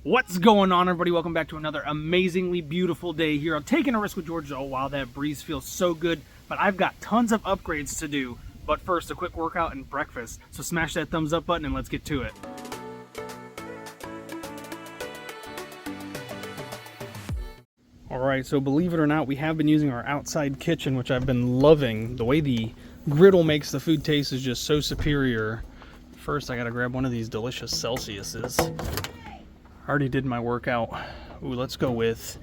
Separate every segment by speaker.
Speaker 1: What's going on, everybody? Welcome back to another amazingly beautiful day here on Taking a Risk with George. Oh wow, that breeze feels so good, but I've got tons of upgrades to do. But first, a quick workout and breakfast. So smash that thumbs up button and let's get to it. Alright, so believe it or not, we have been using our outside kitchen, which I've been loving. The way the griddle makes the food taste is just so superior. First, I gotta grab one of these delicious Celsiuses. I already did my workout. Ooh, let's go with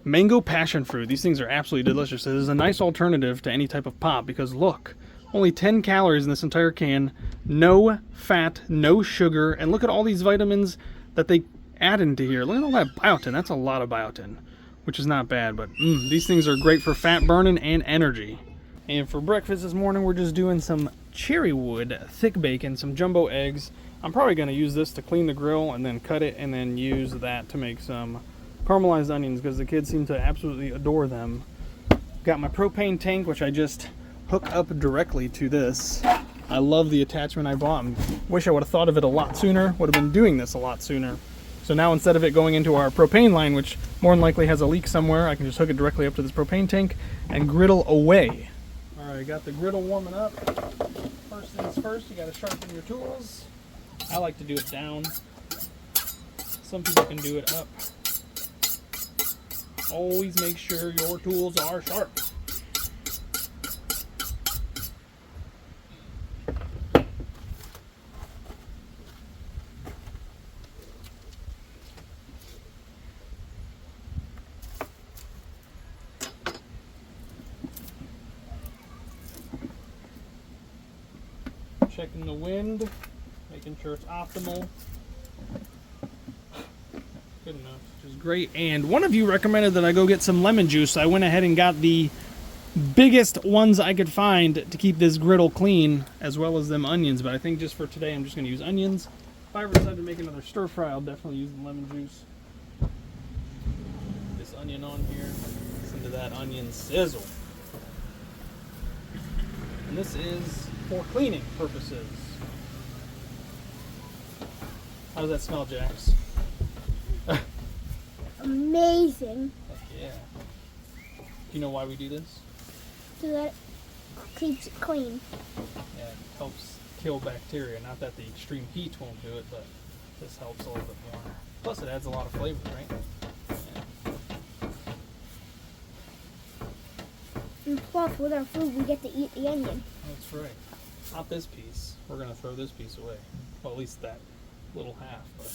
Speaker 1: mango passion fruit. These things are absolutely delicious. This is a nice alternative to any type of pop because look, only 10 calories in this entire can, no fat, no sugar, and look at all these vitamins that they add into here. Look at all that biotin. That's a lot of biotin, which is not bad, but these things are great for fat burning and energy. And for breakfast this morning, we're just doing some Cherrywood thick bacon, some jumbo eggs. I'm probably going to use this to clean the grill and then cut it and then use that to make some caramelized onions because the kids seem to absolutely adore them. Got my propane tank, which I just hook up directly to this. I love the attachment I bought. Wish I would have thought of it a lot sooner. Would have been doing this a lot sooner. So now instead of it going into our propane line, which more than likely has a leak somewhere, I can just hook it directly up to this propane tank and griddle away. Alright, got the griddle warming up. First things first, you got to sharpen your tools. I like to do it down. Some people can do it up. Always make sure your tools are sharp. Checking the wind. Making sure it's optimal. Good enough, which is great. And one of you recommended that I go get some lemon juice. So I went ahead and got the biggest ones I could find to keep this griddle clean, as well as them onions. But I think just for today, I'm just going to use onions. If I ever decide to make another stir fry, I'll definitely use the lemon juice. This onion on here. Listen to that onion sizzle. And this is for cleaning purposes. How does that smell, Jax?
Speaker 2: Amazing.
Speaker 1: Heck yeah. Do you know why we do this?
Speaker 2: So that it keeps it clean.
Speaker 1: Yeah, it helps kill bacteria. Not that the extreme heat won't do it, but this helps a little bit more. Plus it adds a lot of flavor, right? Yeah.
Speaker 2: And plus, with our food, we get to eat the onion.
Speaker 1: That's right. Not this piece. We're going to throw this piece away. Well, at least that little half. But...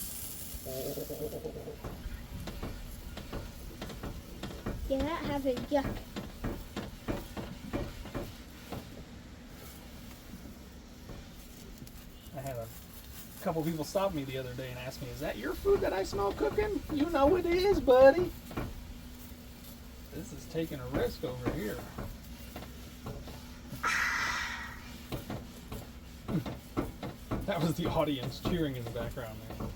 Speaker 2: Yeah, that half is yuck.
Speaker 1: I had a couple people stop me the other day and ask me, is that your food that I smell cooking? You know it is, buddy. This is taking a risk over here. That was the audience cheering in the background there.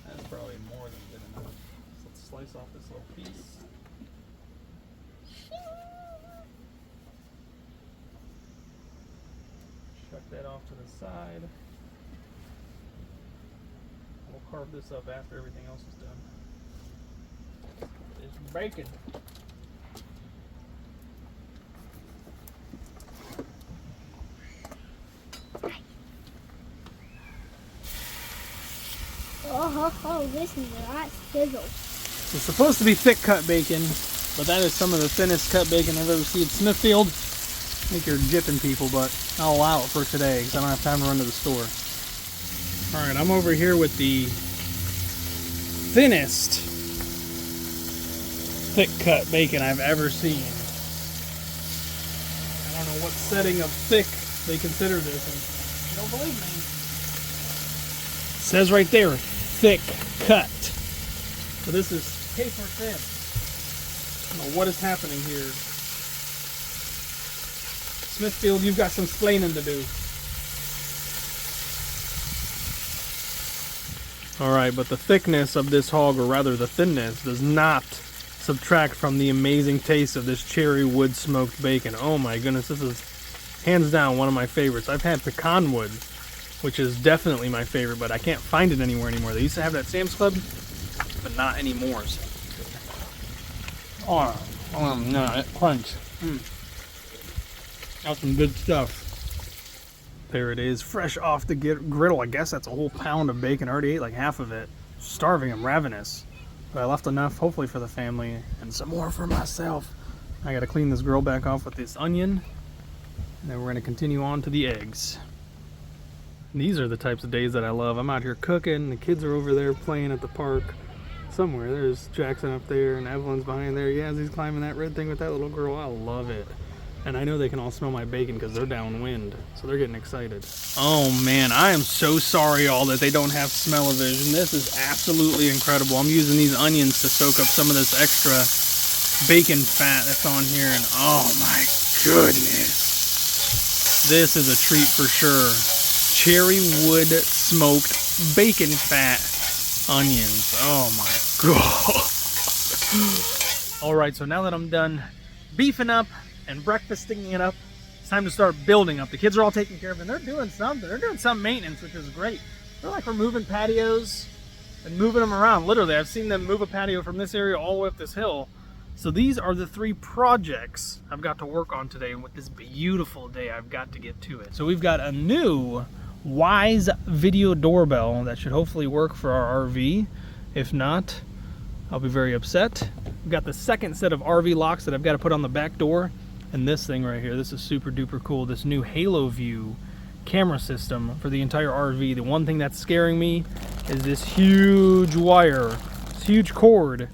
Speaker 1: That's probably more than good enough. So let's slice off this little piece. Chuck that off to the side. We'll carve this up after everything else is done. It's bacon.
Speaker 2: Oh, this is a lot sizzle.
Speaker 1: It's supposed to be thick cut bacon, but that is some of the thinnest cut bacon I've ever seen. Smithfield, I think you're jipping people, but I'll allow it for today because I don't have time to run to the store. Alright, I'm over here with the thinnest thick cut bacon I've ever seen. I don't know what setting of thick they consider this, and you don't believe me. It says right there, thick cut. So this is paper thin. I don't know what is happening here. Smithfield, you've got some splaining to do. Alright, but the thickness of this hog, or rather the thinness, does not subtract from the amazing taste of this Cherrywood smoked bacon. Oh my goodness, this is hands down one of my favorites. I've had pecan wood which is definitely my favorite, but I can't find it anywhere anymore. They used to have that at Sam's Club, but not anymore. Oh no, that crunch. That's some good stuff. There it is, fresh off the griddle. I guess that's a whole pound of bacon. I already ate like half of it. Starving, I'm ravenous. But I left enough, hopefully for the family, and some more for myself. I gotta clean this grill back off with this onion, and then we're gonna continue on to the eggs. These are the types of days that I love. I'm out here cooking, the kids are over there playing at the park. Somewhere, there's Jackson up there, and Evelyn's behind there. Yeah, he's climbing that red thing with that little girl. I love it. And I know they can all smell my bacon because they're downwind, so they're getting excited. Oh man, I am so sorry all that they don't have smell-o-vision. This is absolutely incredible. I'm using these onions to soak up some of this extra bacon fat that's on here, and oh my goodness. This is a treat for sure. Cherrywood smoked bacon fat onions. Oh my god. All right, so now that I'm done beefing up and breakfasting it up, it's time to start building up. The kids are all taken care of, and they're doing something. They're doing some maintenance, which is great. They're like removing patios and moving them around. Literally, I've seen them move a patio from this area all the way up this hill. So these are the 3 projects I've got to work on today, and with this beautiful day, I've got to get to it. So we've got a new Wise Video Doorbell that should hopefully work for our RV. If not, I'll be very upset. We've got the second set of RV locks that I've got to put on the back door. And this thing right here, this is super duper cool. This new Halo View camera system for the entire RV. The one thing that's scaring me is this huge wire, this huge cord.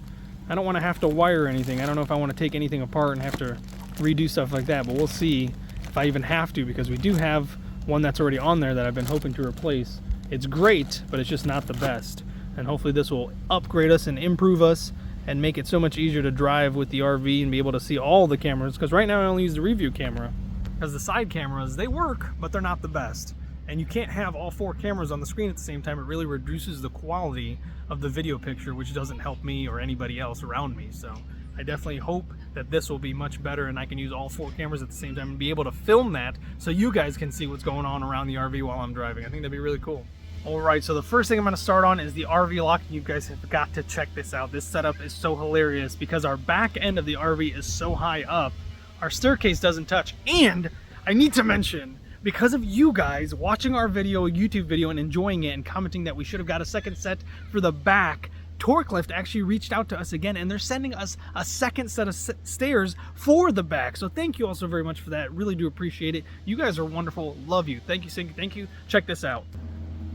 Speaker 1: I don't want to have to wire anything. I don't know if I want to take anything apart and have to redo stuff like that, but we'll see if I even have to, because we do have one that's already on there that I've been hoping to replace. It's great, but it's just not the best. And hopefully this will upgrade us and improve us and make it so much easier to drive with the RV and be able to see all the cameras, because right now I only use the review camera, because the side cameras, they work, but they're not the best. And you can't have all 4 cameras on the screen at the same time. It really reduces the quality of the video picture, which doesn't help me or anybody else around me. So I definitely hope that this will be much better and I can use all 4 cameras at the same time and be able to film that so you guys can see what's going on around the RV while I'm driving. I think that'd be really cool. All right, so the first thing I'm going to start on is the RV lock. You guys have got to check this out. This setup is so hilarious because our back end of the RV is so high up, our staircase doesn't touch. And I need to mention, because of you guys watching our YouTube video and enjoying it and commenting that we should have got a second set for the back, Torquelift actually reached out to us again, and they're sending us a second set of stairs for the back. So thank you all so very much for that. Really do appreciate it. You guys are wonderful. Love you. Thank you, thank you. Check this out.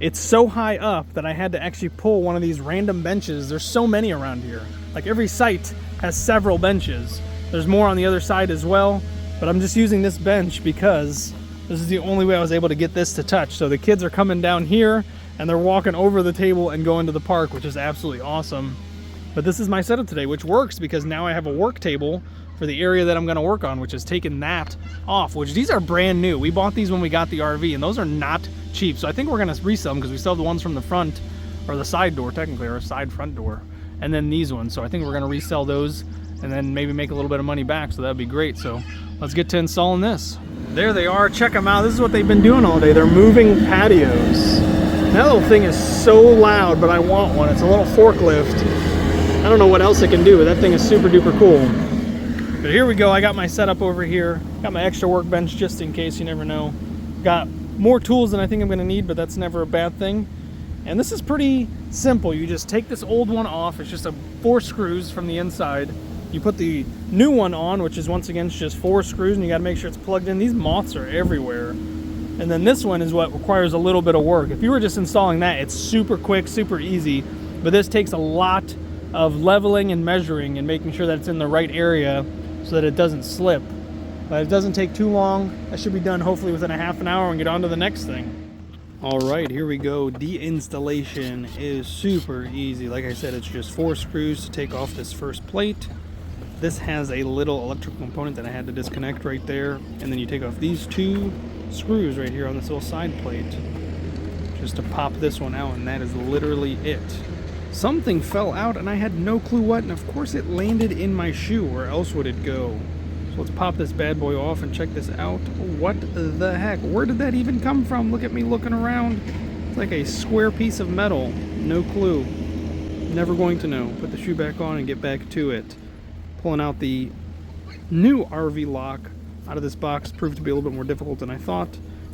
Speaker 1: It's so high up that I had to actually pull one of these random benches. There's so many around here. Like every site has several benches. There's more on the other side as well, but I'm just using this bench because this is the only way I was able to get this to touch. So the kids are coming down here and they're walking over the table and going to the park, which is absolutely awesome. But this is my setup today, which works because now I have a work table for the area that I'm going to work on, which is taking that off, which these are brand new. We bought these when we got the RV, and those are not cheap. So I think we're going to resell them because we still have the ones from the front, or the side door technically, or side front door, and then these ones. So I think we're going to resell those and then maybe make a little bit of money back, so that'd be great. So let's get to installing this. There they are. Check them out. This is what they've been doing all day. They're moving patios. That little thing is so loud, but I want one. It's a little forklift. I don't know what else it can do, but that thing is super duper cool. But here we go. I got my setup over here. Got my extra workbench just in case, you never know. Got more tools than I think I'm going to need, but that's never a bad thing. And this is pretty simple. You just take this old one off. It's just 4 screws from the inside. You put the new one on, which is once again just 4 screws, and you got to make sure it's plugged in. These moths are everywhere. And then this one is what requires a little bit of work. If you were just installing that, it's super quick, super easy. But this takes a lot of leveling and measuring and making sure that it's in the right area so that it doesn't slip. But it doesn't take too long. That should be done hopefully within a half an hour and get on to the next thing. All right, here we go. De-installation is super easy. Like I said, it's just 4 screws to take off this first plate. This has a little electrical component that I had to disconnect right there. And then you take off these 2 screws right here on this little side plate just to pop this one out, and that is literally it. Something fell out and I had no clue what, and of course it landed in my shoe. Where else would it go? So let's pop this bad boy off and check this out. What the heck? Where did that even come from? Look at me looking around. It's like a square piece of metal. No clue. Never going to know. Put the shoe back on and get back to it. Pulling out the new RV lock out of this box proved to be a little bit more difficult than I thought.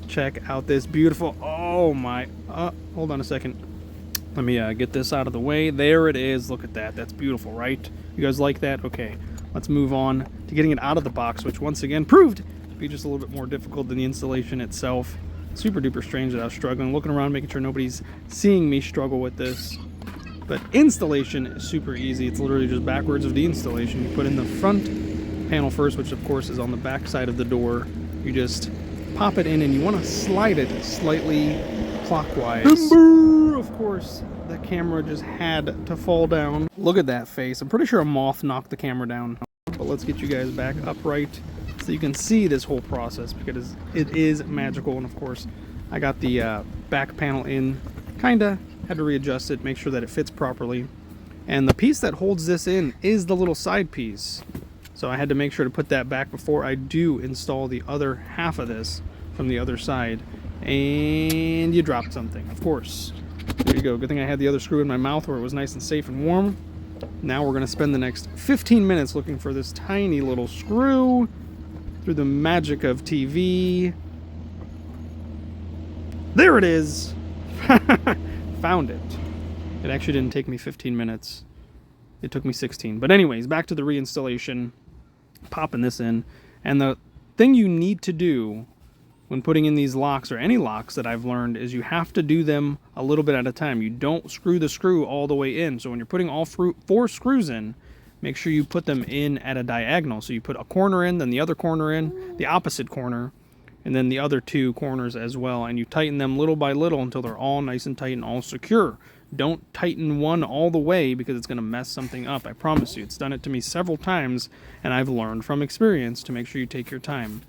Speaker 1: Check out this beautiful, oh my, hold on a second. Let me get this out of the way. There it is. Look at that. That's beautiful, right? You guys like that? Okay, let's move on to getting it out of the box, which once again proved to be just a little bit more difficult than the installation itself. Super duper strange that I was struggling, looking around, making sure nobody's seeing me struggle with this. But installation is super easy. It's literally just backwards of the installation. You put in the front panel first, which of course is on the back side of the door. You just pop it in and you want to slide it slightly clockwise. Of course, the camera just had to fall down. Look at that face. I'm pretty sure a moth knocked the camera down. But let's get you guys back upright so you can see this whole process, because it is magical. And of course, I got the back panel in. Kinda had to readjust it, make sure that it fits properly. And the piece that holds this in is the little side piece. So I had to make sure to put that back before I do install the other half of this from the other side. And you dropped something, of course. There you go. Good thing I had the other screw in my mouth where it was nice and safe and warm. Now we're going to spend the next 15 minutes looking for this tiny little screw through the magic of TV. There it is. Found it. It actually didn't take me 15 minutes. It took me 16. But anyways, back to the reinstallation. Popping this in. And the thing you need to do when putting in these locks, or any locks that I've learned, is you have to do them a little bit at a time. You don't screw the screw all the way in. So when you're putting all 4 screws in, make sure you put them in at a diagonal. So you put a corner in, then the other corner in, the opposite corner, and then the other 2 corners as well. And you tighten them little by little until they're all nice and tight and all secure. Don't tighten one all the way, because it's going to mess something up. I promise you. It's done it to me several times, and I've learned from experience to make sure you take your time.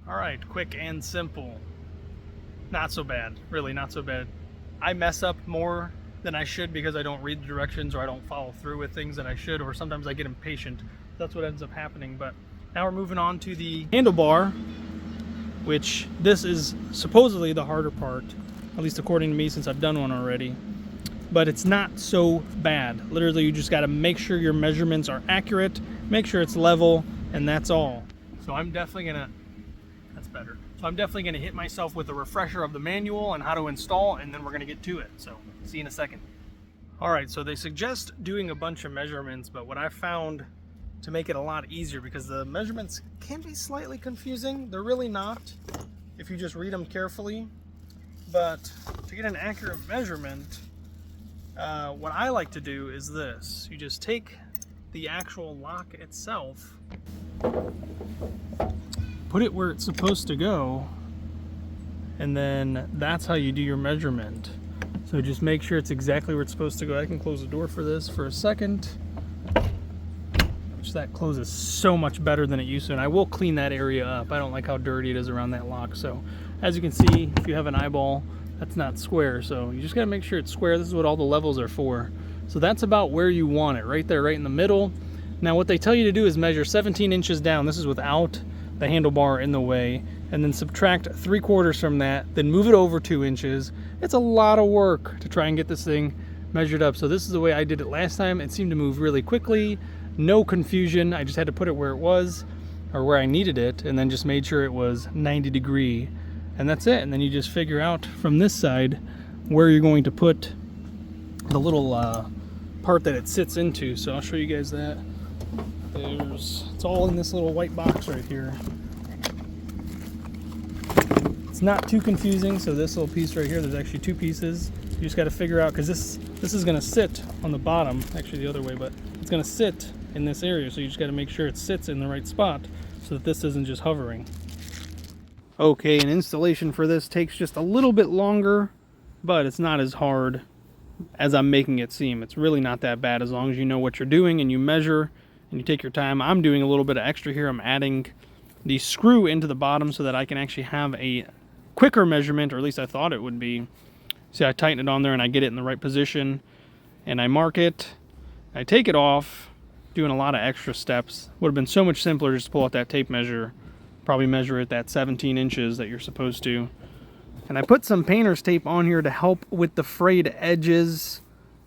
Speaker 1: All right, quick and simple. Not so bad. Really, not so bad. I mess up more than I should because I don't read the directions, or I don't follow through with things that I should, or sometimes I get impatient. That's what ends up happening. But now we're moving on to the handlebar, which this is supposedly the harder part, at least according to me, since I've done one already. But it's not so bad. Literally, you just got to make sure your measurements are accurate, make sure it's level, and that's all. So I'm definitely gonna, that's better. So I'm definitely gonna hit myself with a refresher of the manual and how to install, and then we're gonna get to it. So see you in a second. All right, so they suggest doing a bunch of measurements, but what I found to make it a lot easier, because the measurements can be slightly confusing. They're really not if you just read them carefully. But to get an accurate measurement, what I like to do is this. You just take the actual lock itself, put it where it's supposed to go, and then that's how you do your measurement. So just make sure it's exactly where it's supposed to go. I can close the door for this for a second, which that closes so much better than it used to, and I will clean that area up. I don't like how dirty it is around that lock. So as you can see, if you have an eyeball, that's not square, so you just got to make sure it's square. This is what all the levels are for. So that's about where you want it, right there, right in the middle. Now what they tell you to do is measure 17 inches down. This is without the handlebar in the way, and then subtract 3/4 from that, then move it over 2 inches. It's a lot of work to try and get this thing measured up. So this is the way I did it last time. It seemed to move really quickly, no confusion. I just had to put it where it was, or where I needed it, and then just made sure it was 90 degree. And that's it. And then you just figure out from this side where you're going to put the little part that it sits into. So I'll show you guys that. It's all in this little white box right here. It's not too confusing. So this little piece right here, there's actually 2 pieces. You just got to figure out, because this is going to sit on the bottom, actually the other way, but it's going to sit in this area. So you just got to make sure it sits in the right spot so that this isn't just hovering. Okay, and installation for this takes just a little bit longer, but it's not as hard as I'm making it seem. It's really not that bad as long as you know what you're doing and you measure and you take your time. I'm doing a little bit of extra here. I'm adding the screw into the bottom so that I can actually have a quicker measurement, or at least I thought it would be. See, I tighten it on there and I get it in the right position, and I mark it. I take it off, doing a lot of extra steps. Would have been so much simpler just to pull out that tape measure, probably measure it that 17 inches that you're supposed to. And I put some painter's tape on here to help with the frayed edges,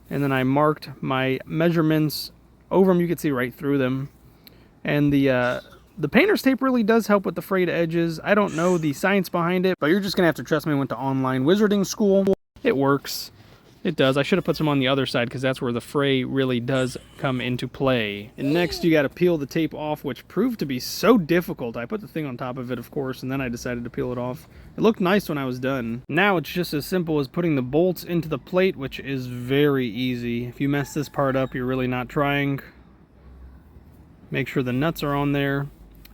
Speaker 1: and then I marked my measurements over them. You can see right through them. And the painter's tape really does help with the frayed edges. I don't know the science behind it, but you're just gonna have to trust me. I went to online wizarding school. It works. It does. I should have put some on the other side because that's where the fray really does come into play. And next you got to peel the tape off, which proved to be so difficult. I put the thing on top of it, of course, and then I decided to peel it off. It looked nice when I was done. Now it's just as simple as putting the bolts into the plate, which is very easy. If you mess this part up, you're really not trying. Make sure the nuts are on there.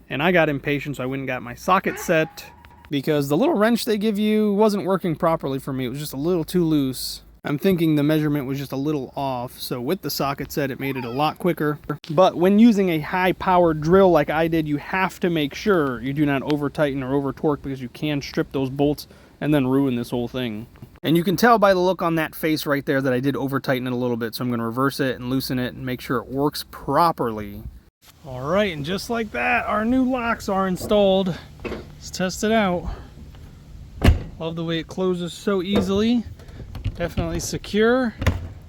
Speaker 1: And I got impatient, so I went and got my socket set because the little wrench they give you wasn't working properly for me. It was just a little too loose. I'm thinking the measurement was just a little off, so with the socket set it made it a lot quicker. But when using a high-powered drill like I did, you have to make sure you do not over-tighten or over-torque because you can strip those bolts and then ruin this whole thing. And you can tell by the look on that face right there that I did over-tighten it a little bit, so I'm going to reverse it and loosen it and make sure it works properly. Alright, and just like that, our new locks are installed. Let's test it out. Love the way it closes so easily. Definitely secure.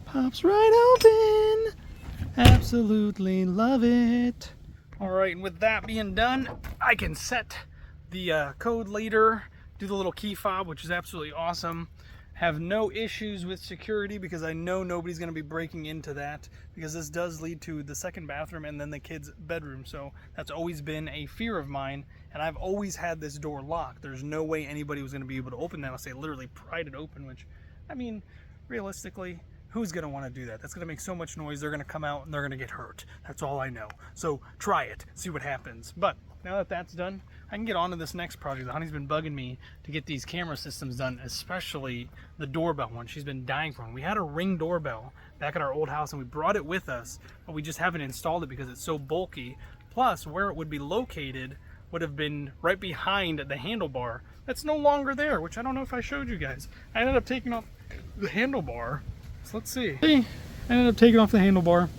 Speaker 1: Pops right open. Absolutely love it. All right, and with that being done, I can set the code later, do the little key fob, which is absolutely awesome. Have no issues with security because I know nobody's going to be breaking into that, because this does lead to the second bathroom and then the kids' bedroom. So that's always been a fear of mine, and I've always had this door locked. There's no way anybody was going to be able to open that unless they literally pried it open, which, I mean, realistically, who's going to want to do that? That's going to make so much noise. They're going to come out and they're going to get hurt. That's all I know. So try it. See what happens. But now that that's done, I can get on to this next project. The honey's been bugging me to get these camera systems done, especially the doorbell one. She's been dying for one. We had a Ring doorbell back at our old house and we brought it with us, but we just haven't installed it because it's so bulky. Plus, where it would be located would have been right behind the handlebar. That's no longer there, which I don't know if I showed you guys. I ended up taking off the handlebar. So let's see. I ended up taking off the handlebar,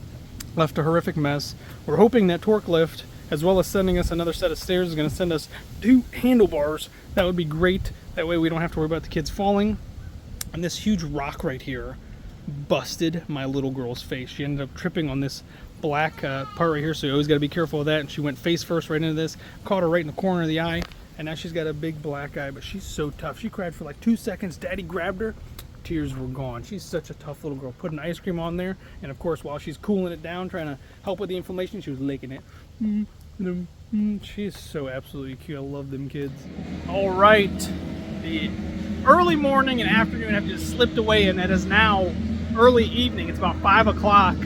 Speaker 1: left a horrific mess. We're hoping that torque lift, as well as sending us another set of stairs, is going to send us 2 handlebars. That would be great. That way we don't have to worry about the kids falling. And this huge rock right here busted my little girl's face. She ended up tripping on this black part right here, so you always got to be careful of that. And she went face first right into this, caught her right in the corner of the eye, and now she's got a big black eye, but she's so tough. She cried for like 2 seconds. Daddy grabbed her. Tears were gone. She's such a tough little girl. Put an ice cream on there, and of course while she's cooling it down, trying to help with the inflammation, she was licking it. She's so absolutely cute. I love them kids. All right, the early morning and afternoon have just slipped away, and it is now early evening. It's about 5 o'clock.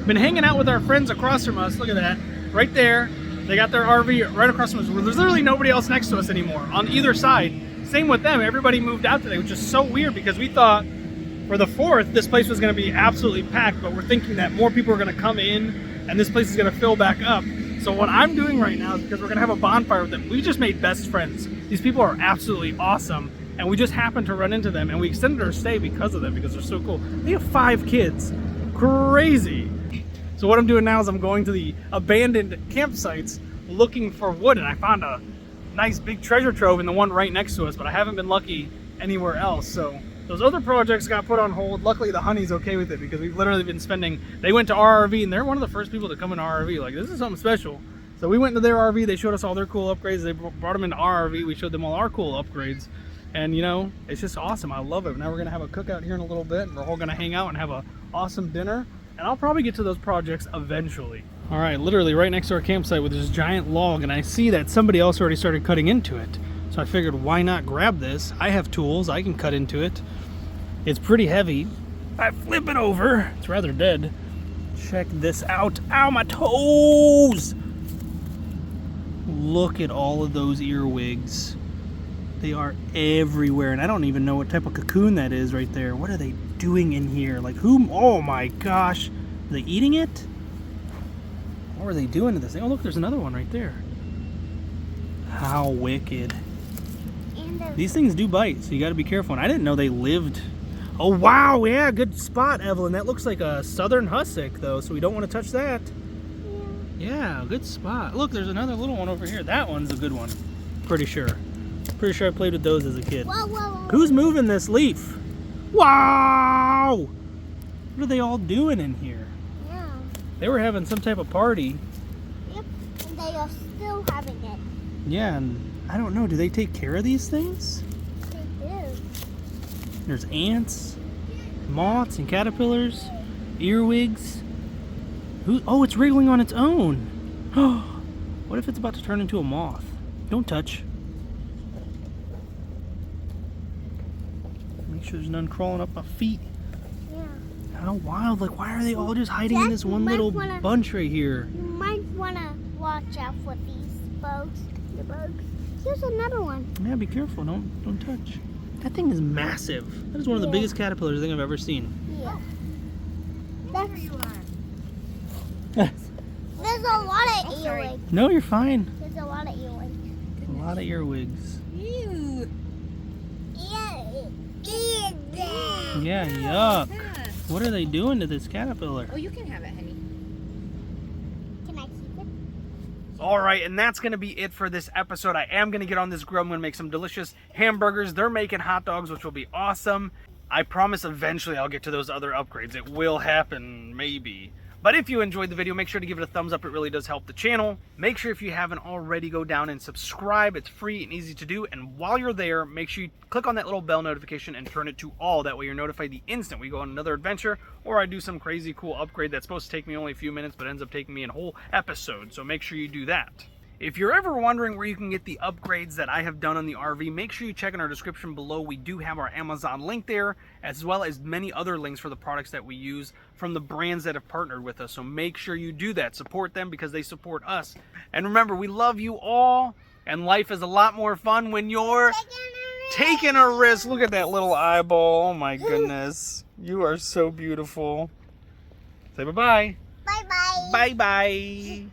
Speaker 1: Been hanging out with our friends across from us. Look at that right there. They got their RV right across from us. There's literally nobody else next to us anymore on either side. Same with them. Everybody moved out today, which is so weird because we thought for the 4th this place was going to be absolutely packed, but we're thinking that more people are going to come in and this place is going to fill back up. So what I'm doing right now is, because we're going to have a bonfire with them, we just made best friends. These people are absolutely awesome, and we just happened to run into them, and we extended our stay because of them, because they're so cool. They have 5 kids. Crazy. So what I'm doing now is I'm going to the abandoned campsites looking for wood, and I found a nice big treasure trove in the one right next to us, but I haven't been lucky anywhere else. So those other projects got put on hold. Luckily the honey's okay with it, because we've literally been spending, they went to our RV and they're one of the first people to come in our RV. Like, this is something special. So we went into their RV, they showed us all their cool upgrades, they brought them into our RV, we showed them all our cool upgrades, and you know, it's just awesome. I love it. Now we're gonna have a cookout here in a little bit, and we're all gonna hang out and have a awesome dinner, and I'll probably get to those projects eventually. All right, literally right next to our campsite with this giant log, and I see that somebody else already started cutting into it. So I figured, why not grab this? I have tools, I can cut into it. It's pretty heavy. I flip it over. It's rather dead. Check this out. Ow, my toes! Look at all of those earwigs. They are everywhere, and I don't even know what type of cocoon that is right there. What are they doing in here? Like, who? Oh my gosh. Are they eating it? What are they doing to this thing? Oh, look, there's another one right there. How wicked. These things do bite, so you got to be careful. And I didn't know they lived. Oh, wow. Yeah, good spot, Evelyn. That looks like a southern hussick, though, so we don't want to touch that. Yeah, good spot. Look, there's another little one over here. That one's a good one. Pretty sure. Pretty sure I played with those as a kid.
Speaker 2: Whoa, whoa, whoa.
Speaker 1: Who's moving this leaf? Wow! What are they all doing in here?
Speaker 2: Yeah.
Speaker 1: They were having some type of party.
Speaker 2: Yep. And they are still having it.
Speaker 1: Yeah, and I don't know. Do they take care of these things?
Speaker 2: They do.
Speaker 1: There's ants, moths, and caterpillars, earwigs. Oh, it's wriggling on its own. What if it's about to turn into a moth? Don't touch. Make sure there's none crawling up my feet.
Speaker 2: Yeah.
Speaker 1: How wild. Like, why are they all just hiding in
Speaker 2: Jack,
Speaker 1: this
Speaker 2: you
Speaker 1: one
Speaker 2: might
Speaker 1: little
Speaker 2: wanna-
Speaker 1: bunch right here?
Speaker 2: You might want to watch out for these bugs. The bugs. Here's another one.
Speaker 1: Yeah, be careful. Don't touch. That thing is massive. That is one of the
Speaker 2: Yeah.
Speaker 1: biggest caterpillars I think I've ever seen.
Speaker 2: Yeah.
Speaker 3: There
Speaker 2: That's,
Speaker 3: you are.
Speaker 2: there's a lot of
Speaker 3: sorry.
Speaker 2: earwigs.
Speaker 1: No, you're fine.
Speaker 2: There's a lot of earwigs.
Speaker 1: A lot of earwigs.
Speaker 3: Ew.
Speaker 1: Yeah, yuck.
Speaker 3: Yeah.
Speaker 1: What are they doing to this caterpillar?
Speaker 3: Oh, you can have it, honey.
Speaker 2: Can I keep it?
Speaker 1: All right, and that's going to be it for this episode. I am going to get on this grill. I'm going to make some delicious hamburgers. They're making hot dogs, which will be awesome. I promise eventually I'll get to those other upgrades. It will happen, maybe. But if you enjoyed the video, make sure to give it a thumbs up. It really does help the channel. Make sure if you haven't already, go down and subscribe. It's free and easy to do. And while you're there, make sure you click on that little bell notification and turn it to all. That way you're notified the instant we go on another adventure or I do some crazy cool upgrade that's supposed to take me only a few minutes but ends up taking me a whole episode. So make sure you do that. If you're ever wondering where you can get the upgrades that I have done on the RV, make sure you check in our description below. We do have our Amazon link there, as well as many other links for the products that we use from the brands that have partnered with us. So make sure you do that. Support them because they support us. And remember, we love you all, and life is a lot more fun when you're taking a risk. Look at that little eyeball. Oh my goodness. You are so beautiful. Say bye-bye.
Speaker 2: Bye-bye.
Speaker 1: Bye-bye.